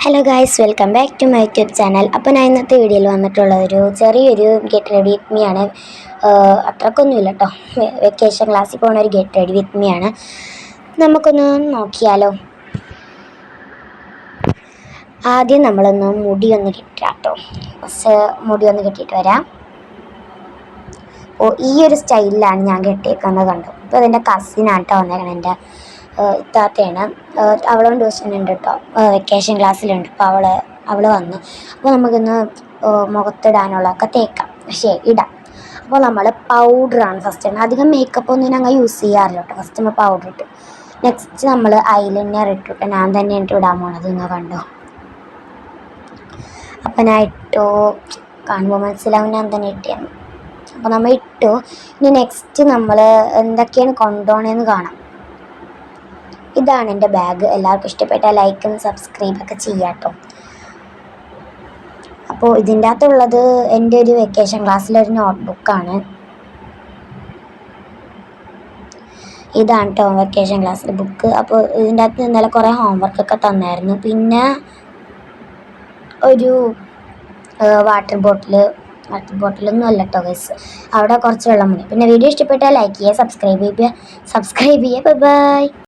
Hello guys, welcome back to my YouTube channel. അപ്പോൾ ഞാൻ ഇന്നത്തെ വീഡിയോയിൽ വന്നിട്ടുള്ള ഒരു ചെറിയൊരു ഗെറ്റ് റെഡി വിത്ത് മീ ആണ്. അത്രക്കൊന്നുമില്ല കേട്ടോ, വെക്കേഷൻ ക്ലാസ്സിൽ പോകുന്ന ഒരു ഗെറ്റ് റെഡി വിത്ത് മീ ആണ്. നമുക്കൊന്ന് നോക്കിയാലോ. ആദ്യം നമ്മളൊന്ന് മുടിയൊന്ന് കെട്ടാം കേട്ടോ. ഫസ്റ്റ് മുടിയൊന്ന് കെട്ടിയിട്ട് വരാം. അപ്പോൾ ഈ ഒരു സ്റ്റൈലിലാണ് ഞാൻ കെട്ടിയേക്കുന്നത് കണ്ടു. ഇപ്പോൾ അതെൻ്റെ കസിനാട്ടോ വന്നേക്കണം, എൻ്റെ ഇത്താത്തയാണ്. അവളും ട്യൂഷനുണ്ട് കേട്ടോ, വെക്കേഷൻ ക്ലാസ്സിലുണ്ട്. അപ്പോൾ അവൾ വന്നു. അപ്പോൾ നമുക്കിന്ന് മുഖത്തിടാനുള്ളതൊക്കെ തേക്കാം, ഇടാം. അപ്പോൾ നമ്മൾ പൗഡറാണ് ഫസ്റ്റ് ഇടുന്നത്. അധികം മേക്കപ്പ് ഒന്നും ഞങ്ങൾ യൂസ് ചെയ്യാറില്ല കേട്ടോ. ഫസ്റ്റ് നമ്മൾ പൗഡർ ഇട്ടു. നെക്സ്റ്റ് നമ്മൾ ഐലൈനർ ഇട്ടിട്ട് ഞാൻ തന്നെ ഇടാൻ പോണത് നിങ്ങൾ കണ്ടോ. അപ്പം ഞാൻ ഇട്ടു, കാണുമ്പോൾ മനസ്സിലാവും ഞാൻ തന്നെ ഇട്ടേന്ന്. അപ്പോൾ നമ്മൾ ഇട്ടു. ഇനി നെക്സ്റ്റ് നമ്മൾ എന്തൊക്കെയാണ് കൊണ്ടുപോകണമെന്ന് കാണാം. ഇതാണ് എൻ്റെ ബാഗ്. എല്ലാവർക്കും ഇഷ്ടപ്പെട്ടാൽ ലൈക്കും സബ്സ്ക്രൈബൊക്കെ ചെയ്യാം കേട്ടോ. അപ്പോൾ ഇതിൻ്റെ അകത്തുള്ളത് എൻ്റെ ഒരു വെക്കേഷൻ ക്ലാസ്സിലൊരു നോട്ട്ബുക്കാണ്. ഇതാണ് കേട്ടോ വെക്കേഷൻ ക്ലാസ്സിലെ ബുക്ക്. അപ്പോൾ ഇതിൻ്റെ അകത്ത് ഇന്നലെ കുറേ ഹോംവർക്കൊക്കെ തന്നായിരുന്നു. പിന്നെ ഒരു വാട്ടർ ബോട്ടിലൊന്നും അല്ല കേട്ടോ ഗൈസ്, അവിടെ കുറച്ച് വെള്ളം മതി. പിന്നെ വീഡിയോ ഇഷ്ടപ്പെട്ടാൽ ലൈക്ക് ചെയ്യുക, സബ്സ്ക്രൈബ് ചെയ്യുക. Bye bye.